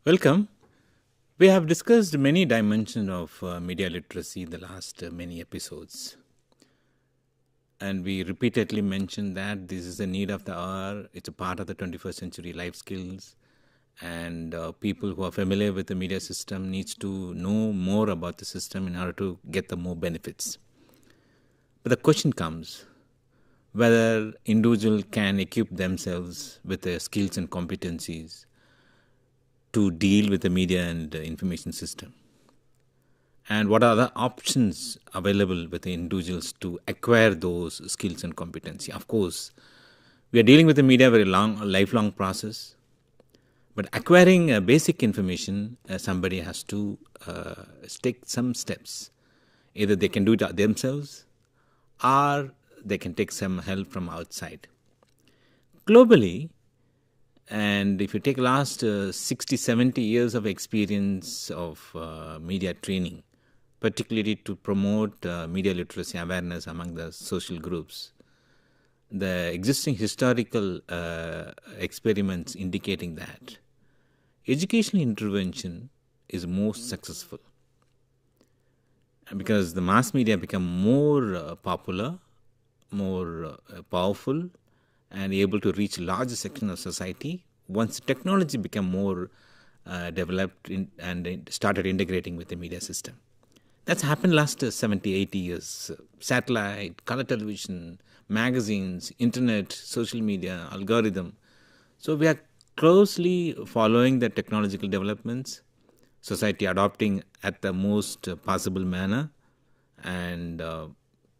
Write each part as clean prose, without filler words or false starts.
Welcome. We have discussed many dimensions of media literacy in the last many episodes. And we repeatedly mentioned that this is a need of the hour. It's a part of the 21st century life skills. And people who are familiar with the media system needs to know more about the system in order to get the more benefits. But the question comes, whether individual can equip themselves with the skills and competencies to deal with the media and information system. And what are the options available with the individuals to acquire those skills and competency? Of course, we are dealing with the media very lifelong process. But acquiring basic information, somebody has to take some steps. Either they can do it themselves or they can take some help from outside. Globally, and if you take last 60, 70 years of experience of media training, particularly to promote media literacy awareness among the social groups, the existing historical experiments indicating that educational intervention is most successful because the mass media become more popular, more powerful, and able to reach larger section of society once technology became more developed and started integrating with the media system. That's happened last 70, 80 years. Satellite, color television, magazines, internet, social media, algorithm. So we are closely following the technological developments, society adopting at the most possible manner, and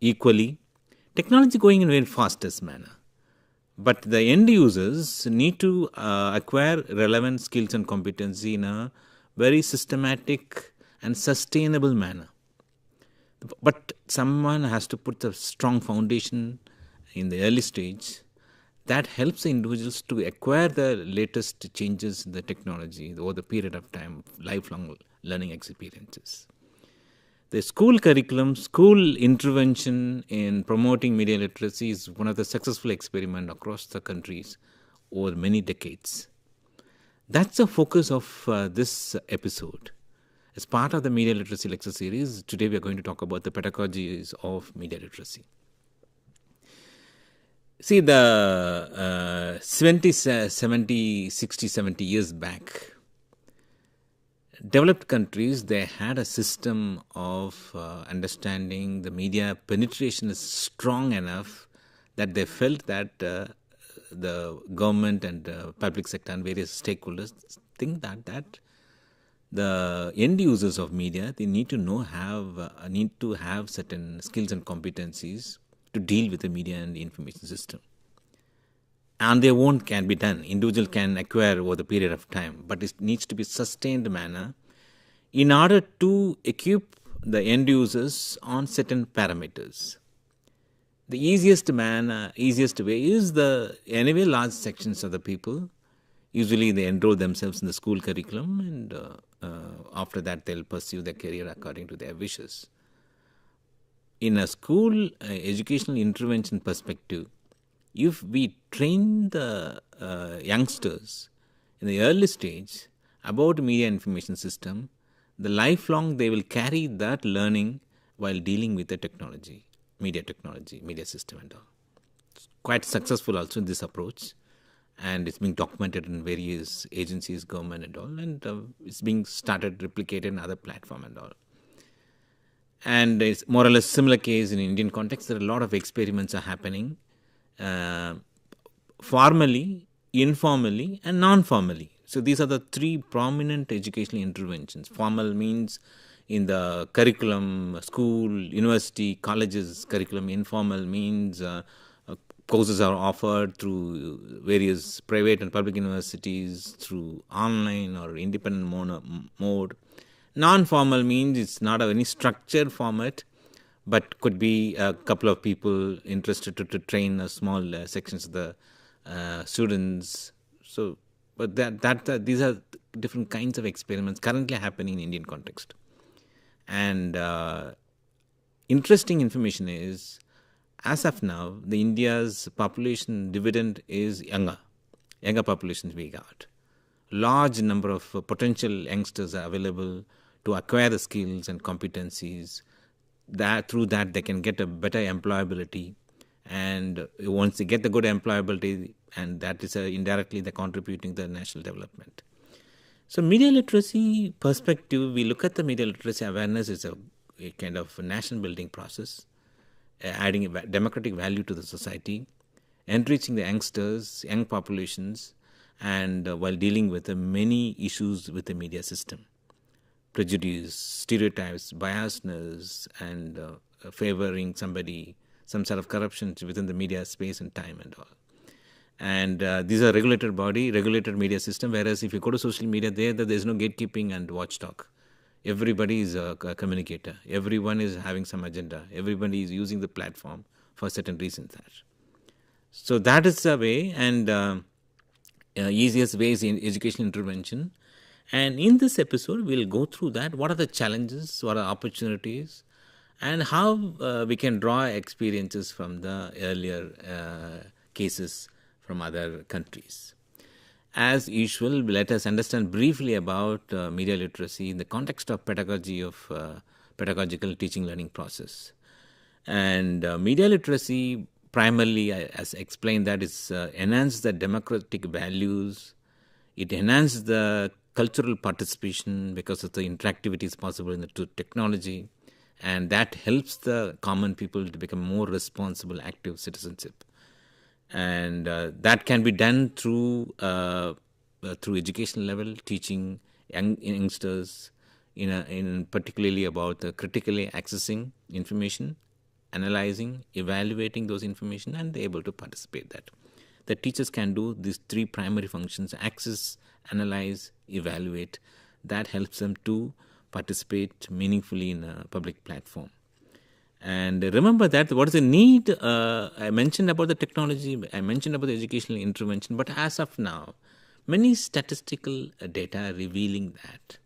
equally, technology going in a very fastest manner. But the end users need to acquire relevant skills and competency in a very systematic and sustainable manner. But someone has to put a strong foundation in the early stage that helps the individuals to acquire the latest changes in the technology over the period of time, lifelong learning experiences. The school curriculum, school intervention in promoting media literacy is one of the successful experiments across the countries over many decades. That's the focus of this episode. As part of the media literacy lecture series, today we are going to talk about the pedagogies of media literacy. See, the 60, 70 years back, developed countries, they had a system of understanding the media penetration is strong enough that they felt that the government and public sector and various stakeholders think that the end users of media, they need to have certain skills and competencies to deal with the media and the information system. On their own can be done. Individual can acquire over the period of time, but it needs to be sustained manner in order to equip the end users on certain parameters. The easiest way is anyway large sections of the people, usually they enroll themselves in the school curriculum and after that they'll pursue their career according to their wishes. In a school educational intervention perspective, if we train the youngsters in the early stage about media information system, the lifelong they will carry that learning while dealing with the technology, media system and all. It's quite successful also in this approach, and it's being documented in various agencies, government and all, and it's being started replicated in other platform and all. And it's more or less similar case in Indian context. There are a lot of experiments are happening formally, informally, and non-formally. So these are the three prominent educational interventions. Formal means in the curriculum, school, university, colleges curriculum. Informal means courses are offered through various private and public universities through online or independent mode. Non-formal means it's not any structured format, but could be a couple of people interested to train a small sections of the students. So, but these are different kinds of experiments currently happening in Indian context. And interesting information is, as of now, the India's population dividend is younger populations we got. large number of potential youngsters are available to acquire the skills and competencies. That through that they can get a better employability, and once they get the good employability, and that is indirectly they're contributing to the national development. So media literacy perspective, we look at the media literacy awareness is a kind of national building process, adding a democratic value to the society, enriching the youngsters, young populations, and while dealing with the many issues with the media system, prejudice, stereotypes, biasness, and favoring somebody, some sort of corruption within the media space and time and all. And these are regulated body, regulated media system, whereas if you go to social media, there's no gatekeeping and watchdog. Everybody is a communicator. Everyone is having some agenda. Everybody is using the platform for certain reasons. So that is the way, and easiest way is in educational intervention. And in this episode, we'll go through that. What are the challenges? What are opportunities? And how we can draw experiences from the earlier cases from other countries. As usual, let us understand briefly about media literacy in the context of pedagogy of pedagogical teaching learning process. And media literacy primarily, as explained, that is enhance the democratic values. It enhances the cultural participation because of the interactivity is possible in the technology, and that helps the common people to become more responsible, active citizenship. And that can be done through educational level, teaching youngsters in particularly about critically accessing information, analyzing, evaluating those information, and able to participate that. The teachers can do these three primary functions: access, analyze, evaluate. That helps them to participate meaningfully in a public platform. And remember that what is the need? I mentioned about the technology, I mentioned about the educational intervention, but as of now, many statistical data are revealing that.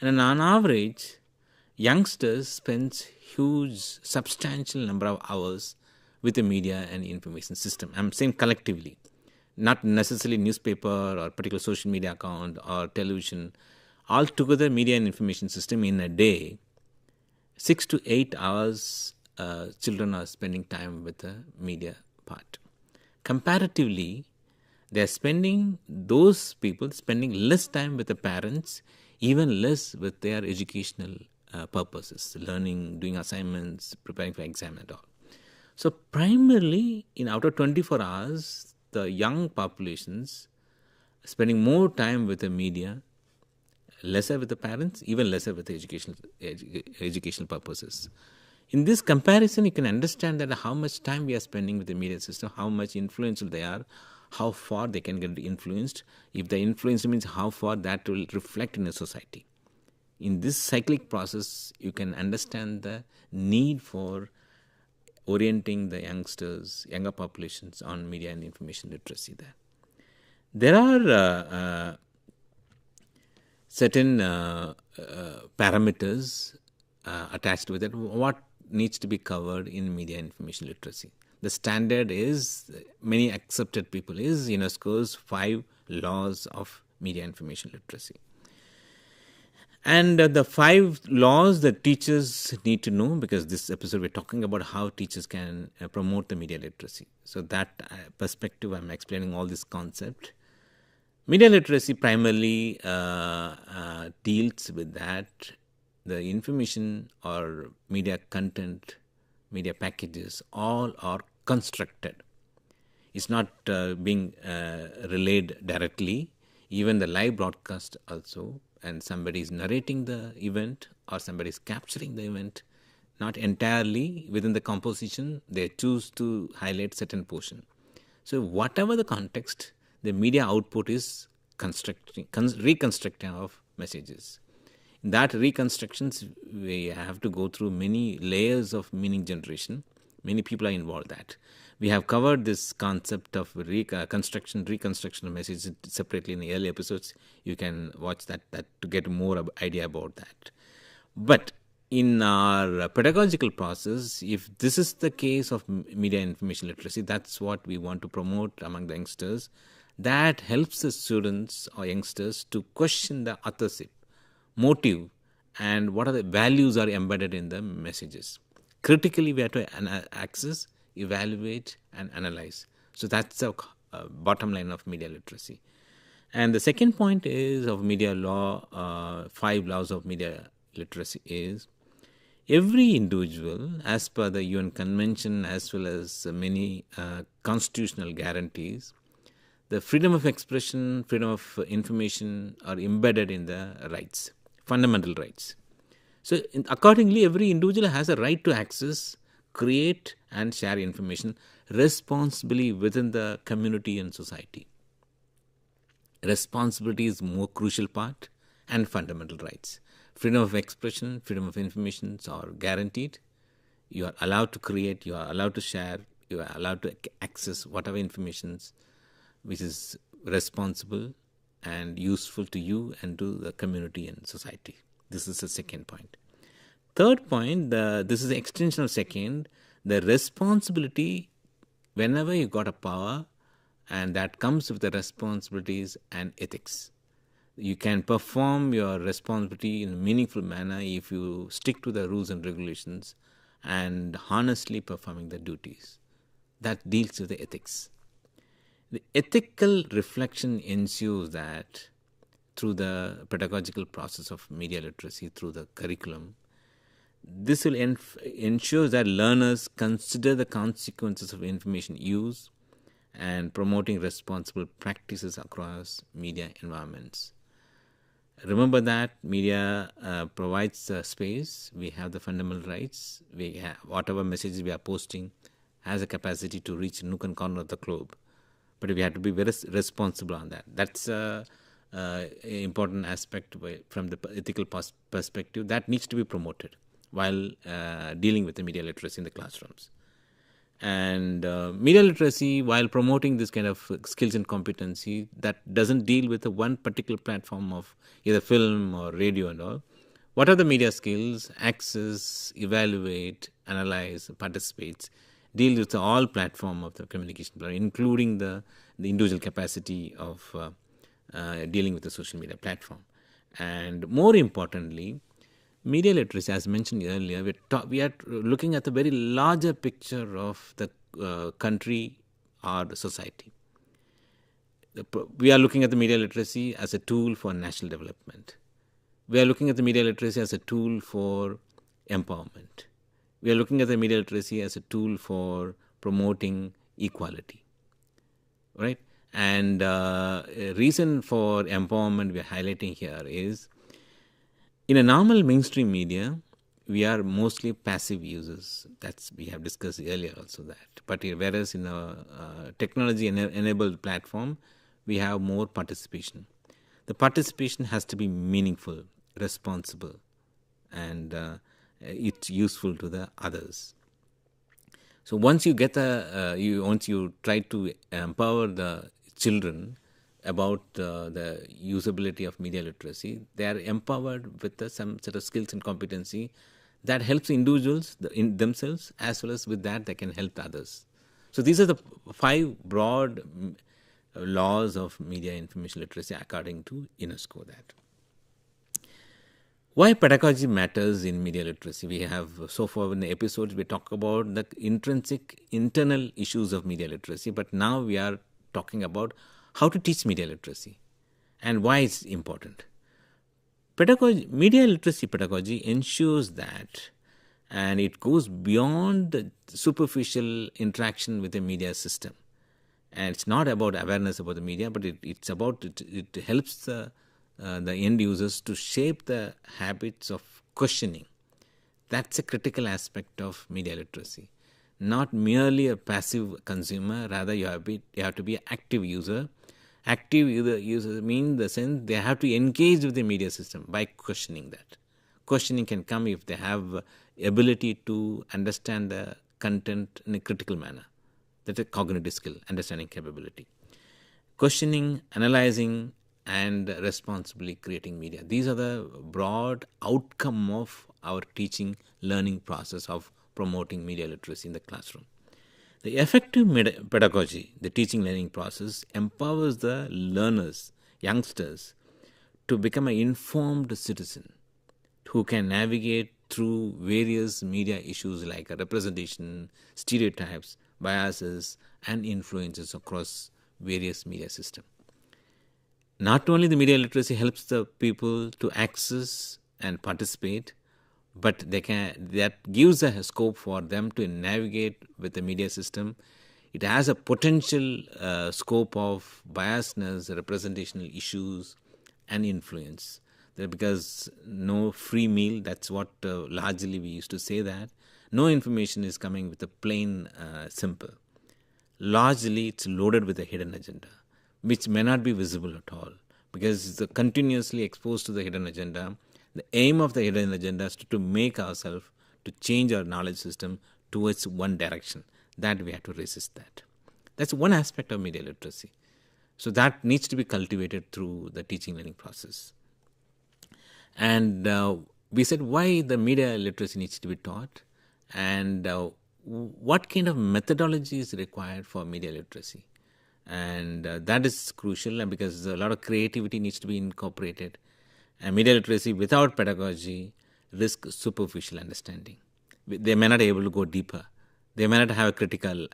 And on average, youngsters spend huge, substantial number of hours with the media and information system. I'm saying collectively, not necessarily newspaper or particular social media account or television. Altogether, media and information system in a day, 6 to 8 hours children are spending time with the media part. Comparatively, they are those people spending less time with the parents, even less with their educational purposes, learning, doing assignments, preparing for exam and all. So primarily, in out of 24 hours, the young populations spending more time with the media, lesser with the parents, even lesser with the educational purposes. In this comparison, you can understand that how much time we are spending with the media system, how much influential they are, how far they can get influenced. If the influence means how far that will reflect in a society. In this cyclic process, you can understand the need for orienting the youngsters, younger populations on media and information literacy there. There are certain parameters attached with it, what needs to be covered in media information literacy. The standard is, many accepted people, is UNESCO's 5 laws of media information literacy. And the 5 laws that teachers need to know, because this episode we're talking about how teachers can promote the media literacy. So that perspective, I'm explaining all this concept. Media literacy primarily deals with that, the information or media content, media packages, all are constructed. It's not being relayed directly. Even the live broadcast also, and somebody is narrating the event or somebody is capturing the event, not entirely within the composition, they choose to highlight certain portion. So whatever the context, the media output is reconstructing of messages. In that reconstructions, we have to go through many layers of meaning generation. Many people are involved in that. We have covered this concept of reconstruction of messages separately in the early episodes. You can watch that to get more idea about that. But in our pedagogical process, if this is the case of media information literacy, that's what we want to promote among the youngsters. that helps the students or youngsters to question the authorship, motive, and what are the values are embedded in the messages. Critically, we have to access, evaluate, and analyze. So that's the bottom line of media literacy. And the second point is of media law, 5 laws of media literacy is every individual, as per the UN Convention as well as many constitutional guarantees, the freedom of expression, freedom of information are embedded in the rights, fundamental rights. So accordingly, every individual has a right to access, create and share information responsibly within the community and society. Responsibility is more crucial part and fundamental rights. Freedom of expression, freedom of information are guaranteed. You are allowed to create, you are allowed to share, you are allowed to access whatever informations which is responsible and useful to you and to the community and society. This is the second point. Third point, this is the extension of second, the responsibility whenever you got a power, and that comes with the responsibilities and ethics. You can perform your responsibility in a meaningful manner if you stick to the rules and regulations and honestly performing the duties. That deals with the ethics. The ethical reflection ensures that through the pedagogical process of media literacy, through the curriculum, this will ensure that learners consider the consequences of information use and promoting responsible practices across media environments. Remember that media provides the space, we have the fundamental rights, we have whatever messages we are posting has a capacity to reach nook and corner of the globe. But we have to be very responsible on that. That's an important aspect from the ethical perspective that needs to be promoted while dealing with the media literacy in the classrooms. And media literacy, while promoting this kind of skills and competency, that doesn't deal with the one particular platform of either film or radio and all. What are the media skills? Access, evaluate, analyze, participate, deal with all platform of the communication, including the individual capacity of dealing with the social media platform. And more importantly, media literacy, as mentioned earlier, we are looking at the very larger picture of the country or the society. We are looking at the media literacy as a tool for national development. We are looking at the media literacy as a tool for empowerment. We are looking at the media literacy as a tool for promoting equality, right? And a reason for empowerment we are highlighting here is, in a normal mainstream media, we are mostly passive users. We have discussed earlier also that. But whereas in a technology-enabled platform, we have more participation. The participation has to be meaningful, responsible, and it's useful to the others. So once you get once you try to empower the children about the usability of media literacy, they are empowered with some set of skills and competency that helps individuals in themselves, as well as with that they can help others. So these are the 5 broad laws of media information literacy according to UNESCO. That why pedagogy matters in media literacy. We have so far in the episodes we talk about the intrinsic internal issues of media literacy, but now we are talking about how to teach media literacy and why it's important. Media literacy pedagogy ensures that, and it goes beyond the superficial interaction with the media system. And it's not about awareness about the media, but it's about it helps the end users to shape the habits of questioning. That's a critical aspect of media literacy. Not merely a passive consumer, rather you have to be an active user. Active user means the sense they have to engage with the media system by questioning that. Questioning can come if they have ability to understand the content in a critical manner. That's a cognitive skill, understanding capability. Questioning, analyzing, and responsibly creating media. These are the broad outcome of our teaching learning process of promoting media literacy in the classroom. The effective pedagogy, the teaching learning process, empowers the learners, youngsters, to become an informed citizen who can navigate through various media issues like representation, stereotypes, biases, and influences across various media systems. Not only the media literacy helps the people to access and participate, but that gives a scope for them to navigate with the media system. It has a potential scope of biasness, representational issues, and influence. Because no free meal, that's what largely we used to say that. No information is coming with a plain simple. Largely it's loaded with a hidden agenda, which may not be visible at all. Because it's continuously exposed to the hidden agenda. The aim of the hidden agenda is to make ourselves, to change our knowledge system towards one direction. That we have to resist that. That's one aspect of media literacy. So that needs to be cultivated through the teaching learning process. And we said why the media literacy needs to be taught, and what kind of methodology is required for media literacy. And that is crucial, because a lot of creativity needs to be incorporated. And media literacy without pedagogy risks superficial understanding. They may not be able to go deeper. They may not have a critical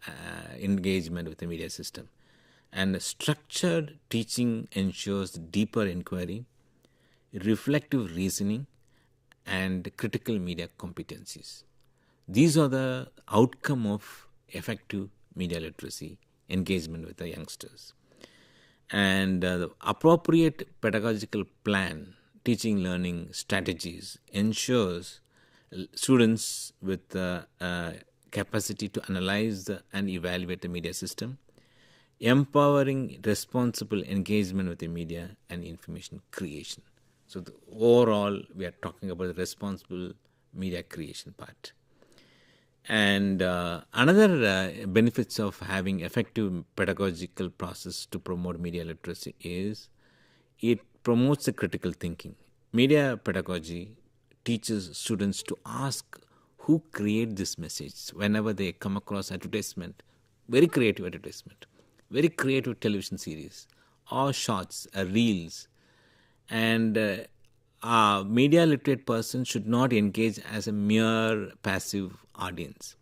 engagement with the media system. And structured teaching ensures deeper inquiry, reflective reasoning, and critical media competencies. These are the outcome of effective media literacy engagement with the youngsters. And the appropriate pedagogical plan, teaching learning strategies, ensures students with the capacity to analyze and evaluate the media system, empowering responsible engagement with the media and information creation. So overall, we are talking about the responsible media creation part. And another benefits of having effective pedagogical process to promote media literacy is it promotes the critical thinking. Media pedagogy teaches students to ask who create this message whenever they come across advertisement, very creative advertisement, very creative television series, or shorts, reels. And a media literate person should not engage as a mere passive audience,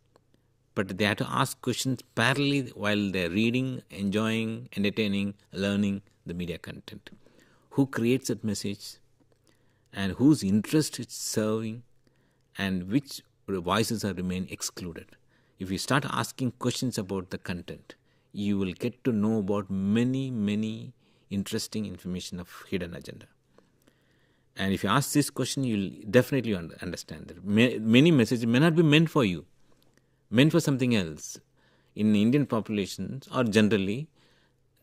but they have to ask questions parallelly while they're reading, enjoying, entertaining, learning the media content. Who creates that message, and whose interest it's serving, and which voices are remain excluded. If you start asking questions about the content, you will get to know about many interesting information of hidden agenda. And if you ask this question, you'll definitely understand that many messages may not be meant for you, meant for something else. In Indian populations, or generally,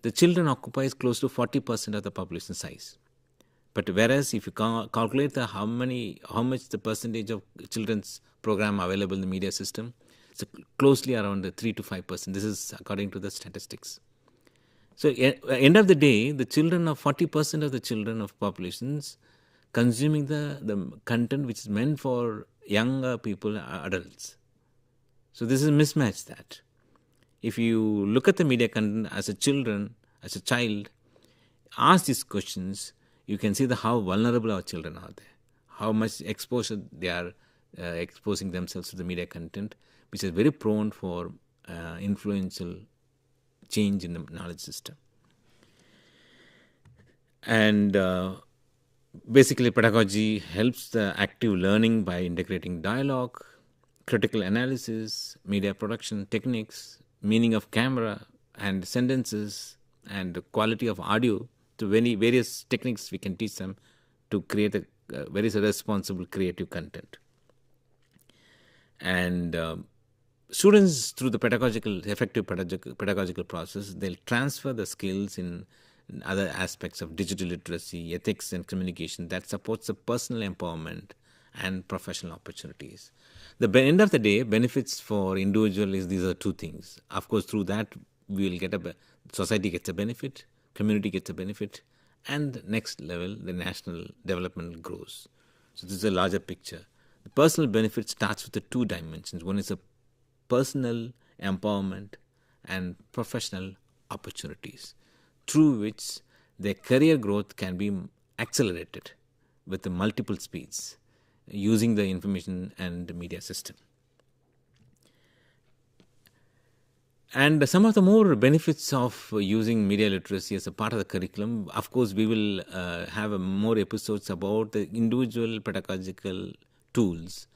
the children occupies close to 40% of the population size. But whereas if you calculate how much the percentage of children's program available in the media system, it's closely around the 3 to 5%. This is according to the statistics. So at the end of the day, the children of 40% of the children of populations consuming the content which is meant for younger people, adults. So this is a mismatch that. If you look at the media content as a child, ask these questions, you can see how vulnerable our children are there, how much exposure they are exposing themselves to the media content, which is very prone for influential change in the knowledge system. And basically, pedagogy helps the active learning by integrating dialogue, critical analysis, media production techniques, meaning of camera and sentences, and the quality of audio. To various techniques we can teach them to create a very responsible creative content. And students, through the effective pedagogical process, they'll transfer the skills in other aspects of digital literacy, ethics, and communication that supports the personal empowerment and professional opportunities. The end of the day, benefits for individual is these are two things. Of course, through that we will get society gets a benefit, community gets a benefit, and next level, the national development grows. So this is a larger picture. The personal benefit starts with the two dimensions. One is a personal empowerment, and professional opportunities, through which their career growth can be accelerated with the multiple speeds using the information and media system. And some of the more benefits of using media literacy as a part of the curriculum, of course, we will have more episodes about the individual pedagogical tools.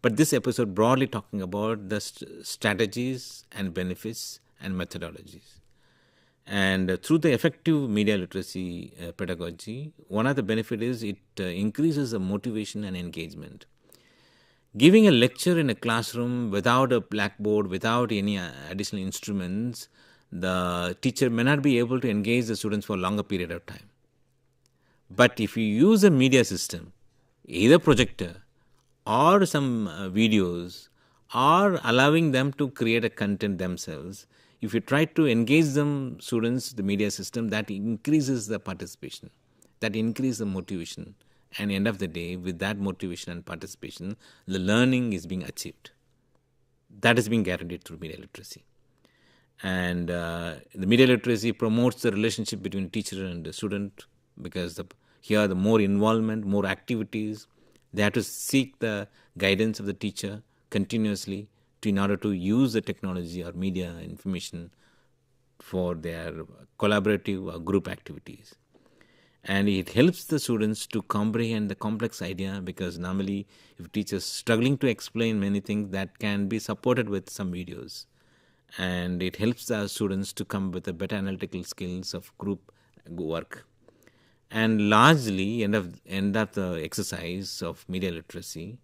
But this episode broadly talking about the strategies and benefits and methodologies. And through the effective media literacy pedagogy, one of the benefits is it increases the motivation and engagement. Giving a lecture in a classroom without a blackboard, without any additional instruments, the teacher may not be able to engage the students for a longer period of time. But if you use a media system, either projector or some videos, or allowing them to create a content themselves, if you try to engage them, students, the media system, that increases the participation, that increases the motivation. And end of the day, with that motivation and participation, the learning is being achieved. That is being guaranteed through media literacy. And the media literacy promotes the relationship between teacher and the student, because here the more involvement, more activities. They have to seek the guidance of the teacher continuously in order to use the technology or media information for their collaborative or group activities. And it helps the students to comprehend the complex idea, because normally if teachers struggling to explain many things, that can be supported with some videos. And it helps the students to come with a better analytical skills of group work. And largely end of the exercise of media literacy,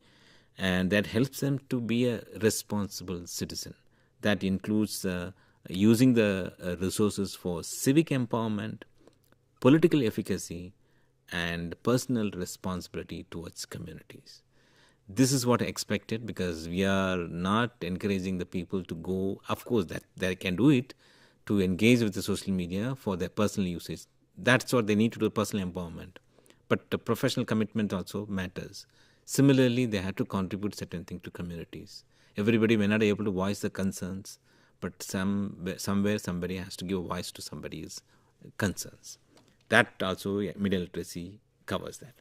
and that helps them to be a responsible citizen. That includes using the resources for civic empowerment, political efficacy, and personal responsibility towards communities. This is what I expected, because we are not encouraging the people to go, of course, that they can do it, to engage with the social media for their personal usage. That's what they need to do, personal empowerment. But the professional commitment also matters. Similarly, they have to contribute certain things to communities. Everybody may not be able to voice the concerns, but somewhere somebody has to give a voice to somebody's concerns. That also, media literacy covers that.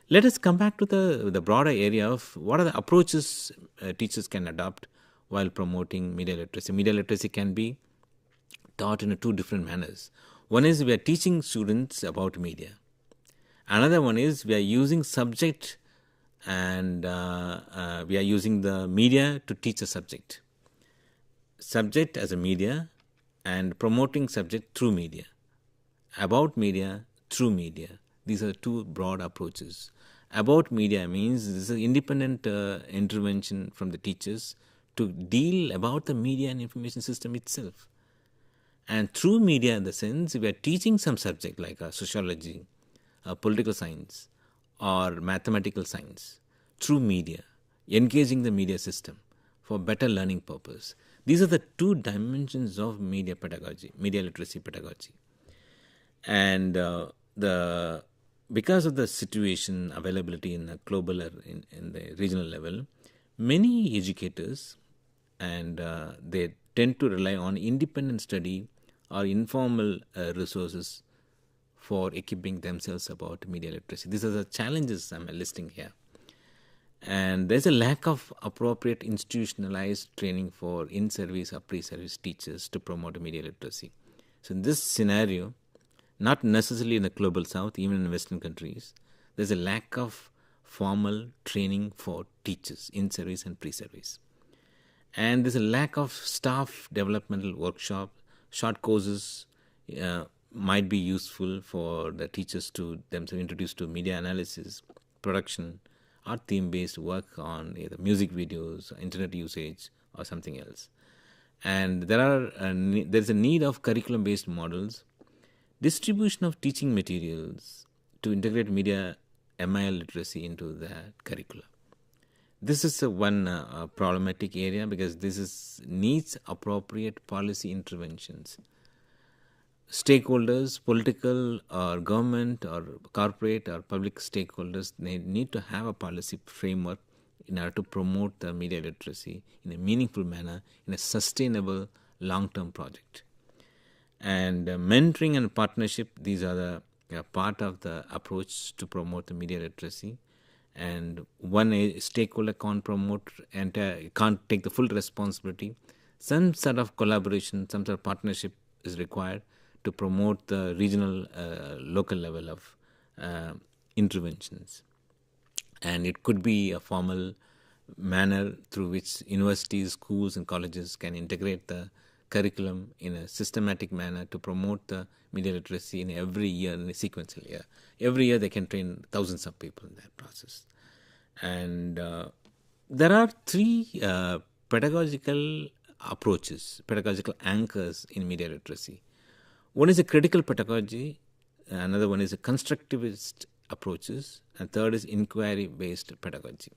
Let us come back to the broader area of what are the approaches teachers can adopt while promoting media literacy. Media literacy can be taught in two different manners. One is we are teaching students about media. Another one is we are using subject, and we are using the media to teach a subject. Subject as a media, and promoting subject through media. About media, through media. These are two broad approaches. About media means this is an independent intervention from the teachers to deal about the media and information system itself. And through media, in the sense, we are teaching some subject like sociology, political science, or mathematical science through media, engaging the media system for better learning purpose. These are the two dimensions of media pedagogy, media literacy pedagogy. And because of the situation availability in the global or in the regional level, many educators and they tend to rely on independent study or informal resources for equipping themselves about media literacy. These are the challenges I'm listing here. And there's a lack of appropriate institutionalized training for in-service or pre-service teachers to promote media literacy. So in this scenario, not necessarily in the global south, even in Western countries, there's a lack of formal training for teachers, in-service and pre-service. And there's a lack of staff developmental workshop. Short courses might be useful for the teachers to themselves introduce to media analysis, production, or theme-based work on either music videos, internet usage, or something else. And there's a need of curriculum-based models, distribution of teaching materials to integrate media MIL literacy into the curriculum. This is one problematic area, because this needs appropriate policy interventions. Stakeholders, political or government or corporate or public stakeholders, they need to have a policy framework in order to promote the media literacy in a meaningful manner, in a sustainable long-term project. And mentoring and partnership, these are the part of the approach to promote the media literacy. And one stakeholder can't promote and can't take the full responsibility. Some sort of collaboration, some sort of partnership is required to promote the regional, local level of interventions. And it could be a formal manner through which universities, schools, and colleges can integrate the curriculum in a systematic manner to promote the media literacy in every year, in a sequential year. Every year they can train thousands of people in that process. And there are three pedagogical approaches, pedagogical anchors in media literacy. One is a critical pedagogy, another one is a constructivist approaches, and third is inquiry-based pedagogy.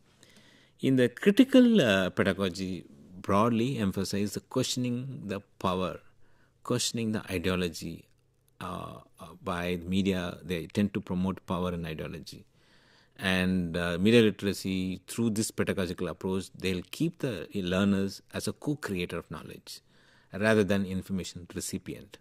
In the critical pedagogy, broadly emphasize the questioning the power, questioning the ideology. By media, they tend to promote power and ideology. And media literacy, through this pedagogical approach, they'll keep the learners as a co-creator of knowledge rather than information recipient.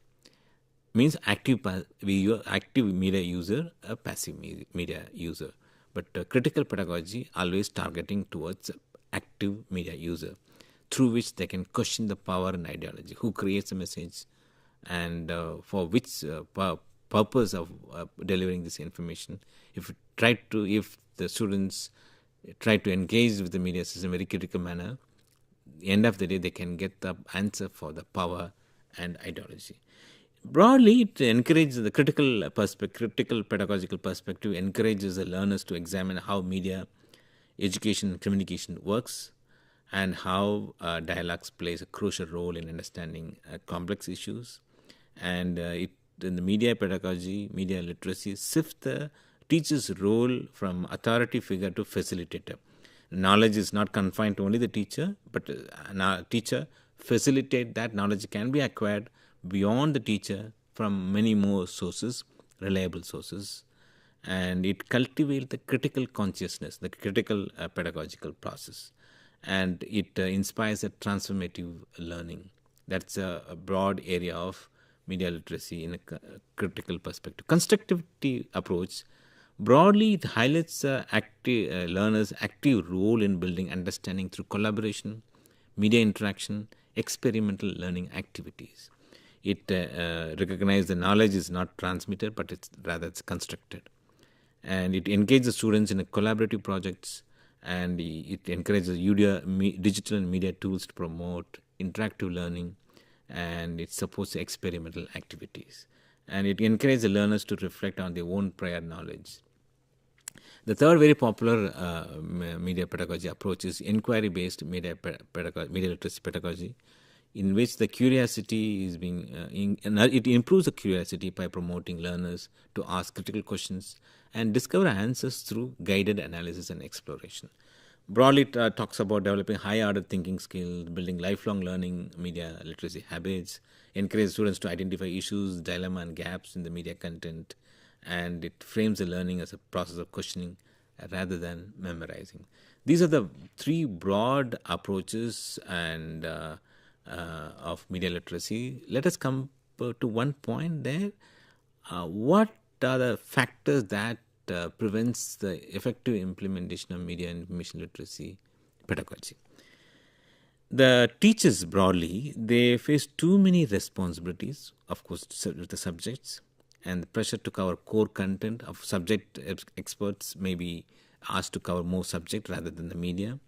Means active media user, a passive media user. But critical pedagogy always targeting towards active media user, through which they can question the power and ideology, who creates a message, and for which purpose of delivering this information. If the students try to engage with the media system in a very critical manner, at the end of the day, they can get the answer for the power and ideology. Broadly, it encourages the critical pedagogical perspective, encourages the learners to examine how media education and communication works, and how dialogues plays a crucial role in understanding complex issues. And in the media pedagogy, media literacy shifts the teacher's role from authority figure to facilitator. Knowledge is not confined to only the teacher, but teacher facilitate that knowledge can be acquired beyond the teacher from many more sources, reliable sources. And it cultivates the critical consciousness, the critical pedagogical process. And it inspires a transformative learning. That's a broad area of media literacy in a critical perspective. Constructivity approach, broadly it highlights learners' active role in building understanding through collaboration, media interaction, experimental learning activities. It recognizes the knowledge is not transmitted, but it's constructed. And it engages students in collaborative projects, and it encourages digital and media tools to promote interactive learning, and it supports experimental activities. And it encourages the learners to reflect on their own prior knowledge. The third very popular media pedagogy approach is inquiry-based media literacy pedagogy, in which the curiosity is it improves the curiosity by promoting learners to ask critical questions and discover answers through guided analysis and exploration. Broadly, it talks about developing high-order thinking skills, building lifelong learning media literacy habits, encourage students to identify issues, dilemma, and gaps in the media content, and it frames the learning as a process of questioning rather than memorizing. These are the three broad approaches and of media literacy. Let us come to one point there. What are the factors that prevents the effective implementation of media and information literacy pedagogy? The teachers broadly, they face too many responsibilities, of course, with the subjects, and the pressure to cover core content of subject experts may be asked to cover more subject rather than the media.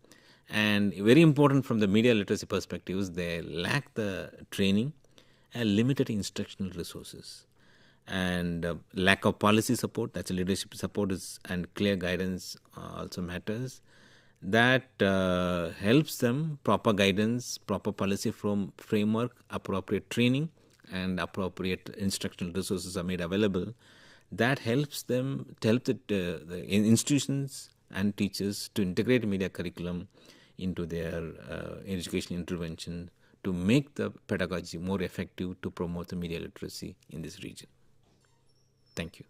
And very important from the media literacy perspective is they lack the training and limited instructional resources. And lack of policy support, that's a leadership support, and clear guidance also matters. That helps them, proper guidance, proper policy framework, appropriate training, and appropriate instructional resources are made available. That helps them, to help the institutions and teachers to integrate media curriculum into their educational intervention to make the pedagogy more effective to promote the media literacy in this region. Thank you.